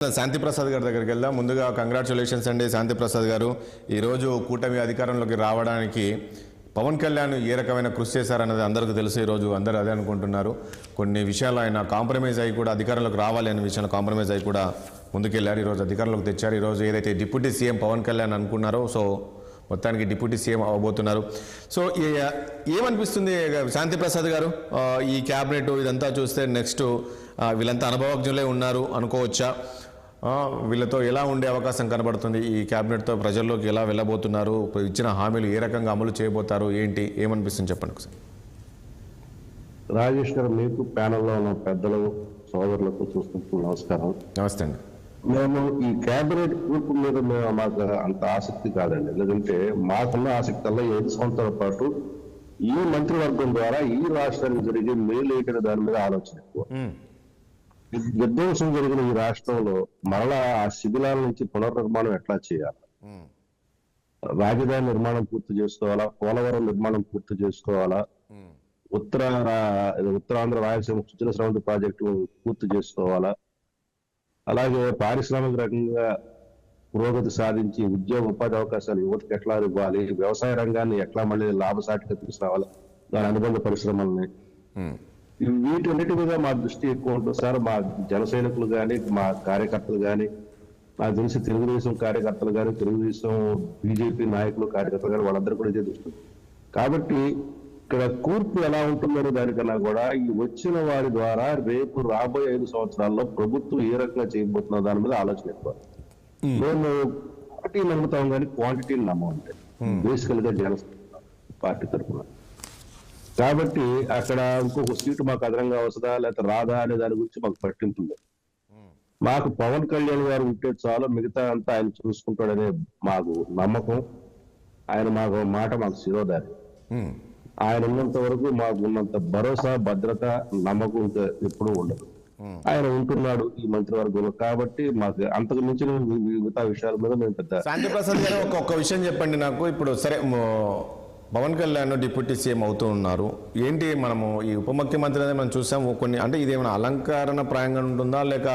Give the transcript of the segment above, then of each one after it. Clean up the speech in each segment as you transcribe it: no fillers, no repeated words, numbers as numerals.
శాంతి ప్రసాద్ గారి దగ్గరికి వెళ్దాం. ముందుగా కంగ్రాచులేషన్స్ అండి శాంతి ప్రసాద్ గారు. ఈరోజు కూటమి అధికారంలోకి రావడానికి పవన్ కళ్యాణ్ ఏ రకమైన కృషి చేశారన్నది అందరికీ తెలుసు. ఈరోజు అందరూ అదే అనుకుంటున్నారు. కొన్ని విషయాలు ఆయన కాంప్రమైజ్ అయ్యి కూడా అధికారంలోకి రావాలి అనే విషయంలో కాంప్రమైజ్ అయ్యి కూడా ముందుకెళ్లారు. ఈరోజు అధికారంలోకి తెచ్చారు. ఈరోజు ఏదైతే డిప్యూటీ సీఎం పవన్ కళ్యాణ్ అనుకున్నారో సో మొత్తానికి డిప్యూటీ సీఎం అవ్వబోతున్నారు. సో ఏమనిపిస్తుంది శాంతి ప్రసాద్ గారు, ఈ క్యాబినెట్ ఇదంతా చూస్తే నెక్స్ట్ వీళ్ళంతా అనుభవజ్ఞులే ఉన్నారు అనుకోవచ్చా? వీళ్ళతో ఎలా ఉండే అవకాశం కనబడుతుంది? ఈ క్యాబినెట్తో ప్రజల్లోకి ఎలా వెళ్ళబోతున్నారు? ఇచ్చిన హామీలు ఏ రకంగా అమలు చేయబోతారు? ఏంటి ఏమనిపిస్తుంది చెప్పండి ఒకసారి. రాజేష్ గారు, మీకు ప్యానల్లో ఉన్న పెద్దలు సోదరులకు చూస్తున్న నమస్కారం. నమస్తే అండి. మేము ఈ క్యాబినెట్ కూర్పు మీద మాకు అంత ఆసక్తి కాదండి. ఎందుకంటే మాకున్న ఆసక్తుల్లో 5 సంవత్సరాల పాటు ఈ మంత్రివర్గం ద్వారా ఈ రాష్ట్రానికి జరిగే మేలు ఏంటనే దాని మీద ఆలోచన ఎక్కువ. విధ్వంసం జరిగిన ఈ రాష్ట్రంలో మరలా ఆ శిథిలాల నుంచి పునర్నిర్మాణం ఎట్లా చేయాలి, రాజధాని నిర్మాణం పూర్తి చేసుకోవాలా, పోలవరం నిర్మాణం పూర్తి చేసుకోవాలా, ఉత్తరాంధ్ర రాయలసీమ సుజల స్రవంతి ప్రాజెక్టు పూర్తి చేసుకోవాలా, అలాగే పారిశ్రామిక రంగంగా పురోగతి సాధించి ఉద్యోగ ఉపాధి అవకాశాలు యువతకు ఎట్లా ఇవ్వాలి, వ్యవసాయ రంగాన్ని ఎట్లా మళ్ళీ లాభసాటిగా తీసుకురావాలి, దాని అనుబంధ పరిశ్రమల్ని, వీటన్నిటి మీద మా దృష్టి ఎక్కువ ఉంటుంది సార్. మా జన సైనికులు కానీ, మా కార్యకర్తలు కానీ, నాకు తెలిసి తెలుగుదేశం కార్యకర్తలు కానీ, తెలుగుదేశం బీజేపీ నాయకులు కార్యకర్తలు కానీ వాళ్ళందరూ కూడా ఇదే దృష్టి. కాబట్టి ఇక్కడ కూర్పు ఎలా ఉంటుందనే దానికన్నా కూడా ఈ వచ్చిన వారి ద్వారా రేపు రాబోయే 5 సంవత్సరాల్లో ప్రభుత్వం ఏ రకంగా చేయబోతున్న దాని మీద ఆలోచన ఎక్కువ. మేము క్వాలిటీ నమ్ముతాం కానీ క్వాంటిటీని నమ్మమంటే బేసికల్ గా జన పార్టీ తరఫున. కాబట్టి అక్కడ ఇంకొక సీటు మాకు అదనంగా వస్తుందా లేకపోతే రాదా అనే దాని గురించి మాకు పట్టింపు లేదు. మాకు పవన్ కళ్యాణ్ గారు ఉంటే చాలు, మిగతా అంతా ఆయన చూసుకుంటాడనే మాకు నమ్మకం. ఆయన మాకు శిరోధారి. ఆయన ఉన్నంత వరకు మాకు ఉన్నంత భరోసా, భద్రత, నమ్మకం ఎప్పుడూ ఉండదు. ఆయన ఉంటున్నాడు ఈ మంత్రివర్గంలో. కాబట్టి మాకు అంతకు మించిన మిగతా విషయాల మీద మేము పెద్ద. శాంతి ప్రసాద్ గారు, ఒక్క విషయం చెప్పండి నాకు. ఇప్పుడు సరే పవన్ కళ్యాణ్ డిప్యూటీ సీఎం అవుతూ ఉన్నారు. ఏంటి మనము ఈ ఉప ముఖ్యమంత్రి అనేది మనం చూసాము కొన్ని, అంటే ఇదేమైనా అలంకరణ ప్రాయంగా ఉంటుందా లేక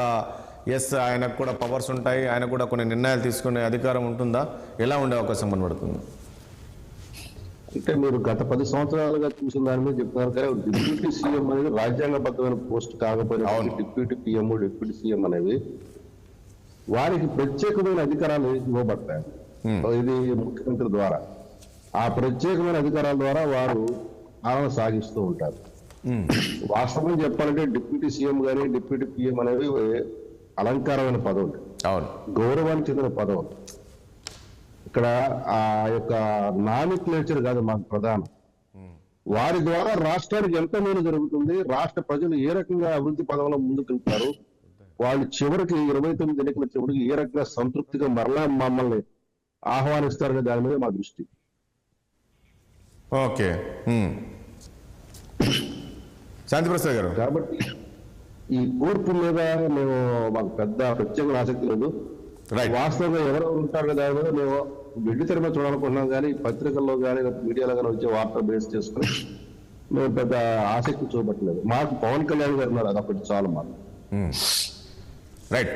ఆయనకు కూడా పవర్స్ ఉంటాయి, ఆయన కూడా కొన్ని నిర్ణయాలు తీసుకునే అధికారం ఉంటుందా? ఎలా ఉండే అవకాశం కనబడుతుంది? అంటే మీరు గత 10 సంవత్సరాలుగా చూసిన దాని మీద చెప్తున్నారు కానీ డిప్యూటీ సీఎం అనేది రాజ్యాంగబద్ధమైన పోస్ట్ కాకపోయినా డిప్యూటీ పిఎం, డిప్యూటీ సీఎం అనేవి వారికి ప్రత్యేకమైన అధికారాలు ఇవ్వబడతాయి. ఇది ముఖ్యమంత్రి ద్వారా ఆ ప్రత్యేకమైన అధికారాల ద్వారా వారు పాలన సాగిస్తూ ఉంటారు. వాస్తవం చెప్పాలంటే డిప్యూటీ సీఎం కానీ డిప్యూటీ పిఎం అనేవి అలంకారమైన పదవులు, గౌరవానికి చెందిన పదవులు. ఇక్కడ ఆ యొక్క నామిక్లేచర్ కాదు మాకు ప్రధానం. వారి ద్వారా రాష్ట్రానికి ఎంత మేలు జరుగుతుంది, రాష్ట్ర ప్రజలు ఏ రకంగా అభివృద్ధి పదంలో ముందుకు వెళ్తారు, వాళ్ళు చివరికి 29 ఎన్నికల చివరికి ఏ రకంగా సంతృప్తిగా మరలా మమ్మల్ని ఆహ్వానిస్తారనే దాని మీద మా దృష్టి. ఓకే శాంతి ప్రసాద్ గారు, కాబట్టి ఈ కూర్పు మీద మాకు పెద్ద ప్రత్యేక ఆసక్తి లేదు. వాస్తవంగా ఎవరు ఉంటారు కదా మీద మేము వెండి తెర మీద చూడాలనుకుంటున్నాం కానీ పత్రికల్లో కానీ మీడియాలో కానీ వచ్చే వార్త బేస్ చేసుకుని మేము పెద్ద ఆసక్తి చూపట్లేదు. మాకు పవన్ కళ్యాణ్ గారు ఉన్నారు, అదొకటి చాలు మాకు. రైట్.